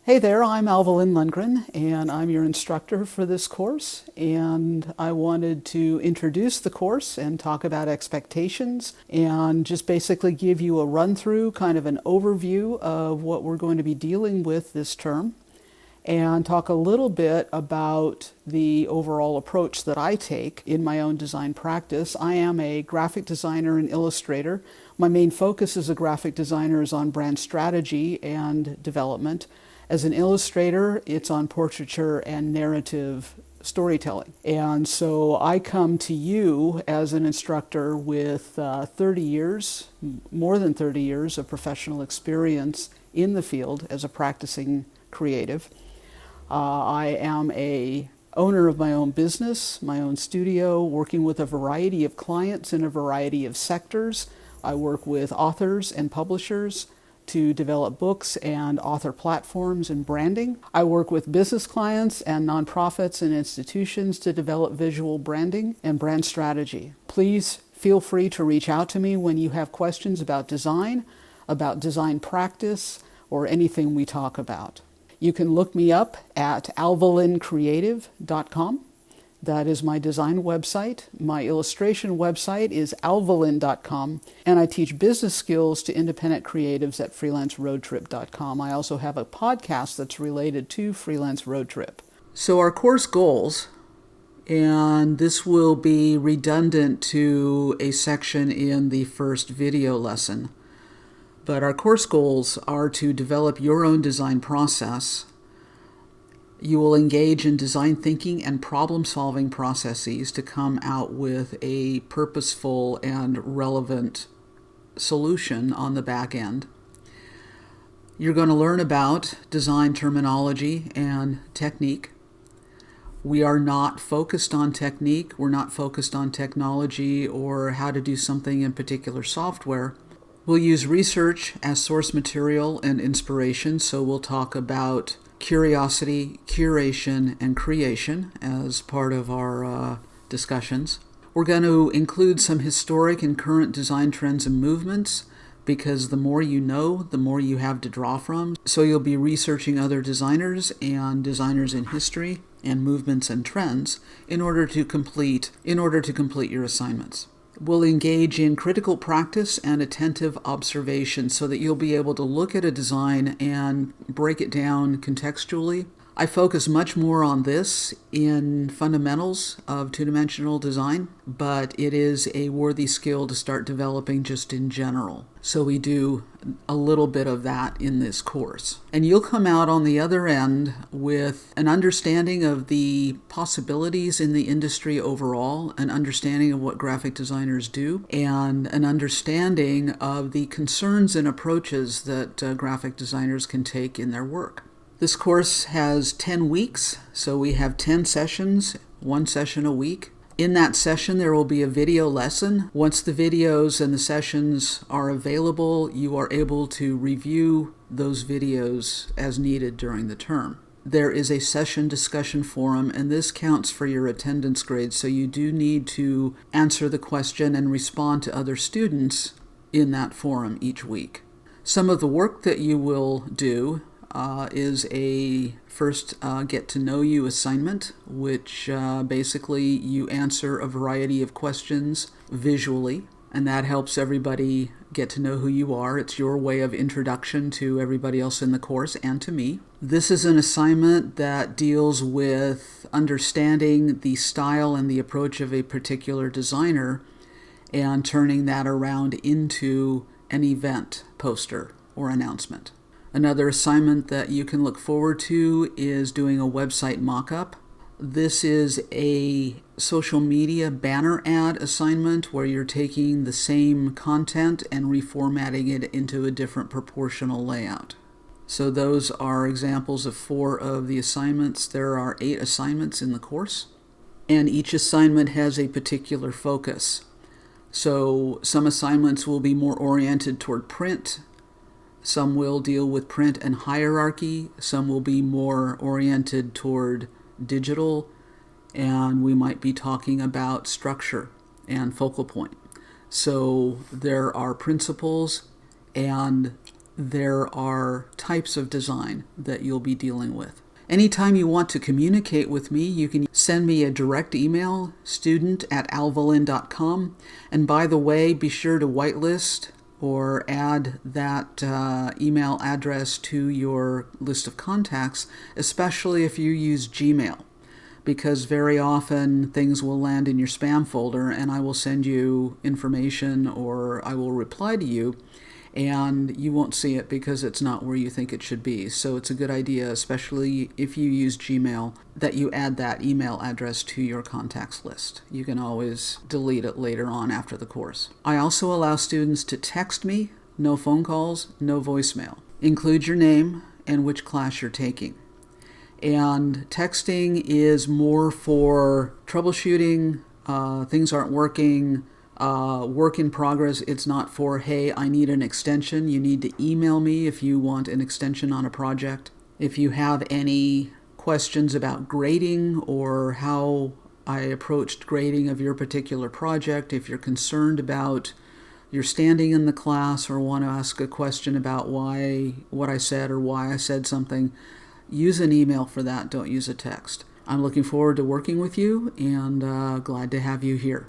Hey there, I'm Alvalyn Lundgren, and I'm your instructor for this course. And I wanted to introduce the course and talk about expectations and just basically give you a run-through, kind of an overview of what we're going to be dealing with this term, and talk a little bit about the overall approach that I take in my own design practice. I am a graphic designer and illustrator. My main focus as a graphic designer is on brand strategy and development. As an illustrator, it's on portraiture and narrative storytelling. And so I come to you as an instructor with 30 years, more than 30 years of professional experience in the field as a practicing creative. I am a owner of my own business, my own studio, working with a variety of clients in a variety of sectors. I work with authors and publishers to develop books and author platforms and branding. I work with business clients and nonprofits and institutions to develop visual branding and brand strategy. Please feel free to reach out to me when you have questions about design practice, or anything we talk about. You can look me up at alvalyncreative.com. That is my design website. My illustration website is alvalyn.com, and I teach business skills to independent creatives at freelanceroadtrip.com. I also have a podcast that's related to Freelance Road Trip. So our course goals, and this will be redundant to a section in the first video lesson, but our course goals are to develop your own design process. You will engage in design thinking and problem-solving processes to come out with a purposeful and relevant solution on the back end. You're going to learn about design terminology and technique. We are not focused on technique. We're not focused on technology or how to do something in particular software. We'll use research as source material and inspiration, so we'll talk about curiosity, curation, and creation as part of our discussions. We're going to include some historic and current design trends and movements, because the more you know, the more you have to draw from. So you'll be researching other designers and designers in history and movements and trends in order to complete your assignments. We'll engage in critical practice and attentive observation so that you'll be able to look at a design and break it down contextually. I focus much more on this in fundamentals of two-dimensional design, but it is a worthy skill to start developing just in general. So we do a little bit of that in this course. And you'll come out on the other end with an understanding of the possibilities in the industry overall, an understanding of what graphic designers do, and an understanding of the concerns and approaches that graphic designers can take in their work. This course has 10 weeks, so we have 10 sessions, 1 session a week. In that session, there will be a video lesson. Once the videos and the sessions are available, you are able to review those videos as needed during the term. There is a session discussion forum, and this counts for your attendance grade, so you do need to answer the question and respond to other students in that forum each week. Some of the work that you will do is a first get to know you assignment, which basically you answer a variety of questions visually, and that helps everybody get to know who you are. It's your way of introduction to everybody else in the course and to me. This is an assignment that deals with understanding the style and the approach of a particular designer and turning that around into an event poster or announcement. Another assignment that you can look forward to is doing a website mock-up. This is a social media banner ad assignment where you're taking the same content and reformatting it into a different proportional layout. So those are examples of 4 of the assignments. There are 8 assignments in the course, and each assignment has a particular focus. So some assignments will be more oriented toward print. Some will deal with print and hierarchy. Some will be more oriented toward digital. And we might be talking about structure and focal point. So there are principles and there are types of design that you'll be dealing with. Anytime you want to communicate with me, you can send me a direct email, student@alvolin.com. And by the way, be sure to whitelist or add that email address to your list of contacts, especially if you use Gmail, because very often things will land in your spam folder and I will send you information or I will reply to you and you won't see it because it's not where you think it should be. So it's a good idea, especially if you use Gmail, that you add that email address to your contacts list. You can always delete it later on after the course. I also allow students to text me, no phone calls, no voicemail. Include your name and which class you're taking. And texting is more for troubleshooting, things aren't working, work in progress. It's not for, hey, I need an extension. You need to email me if you want an extension on a project. If you have any questions about grading or how I approached grading of your particular project, if you're concerned about your standing in the class or want to ask a question about what I said or why I said something, use an email for that. Don't use a text. I'm looking forward to working with you and glad to have you here.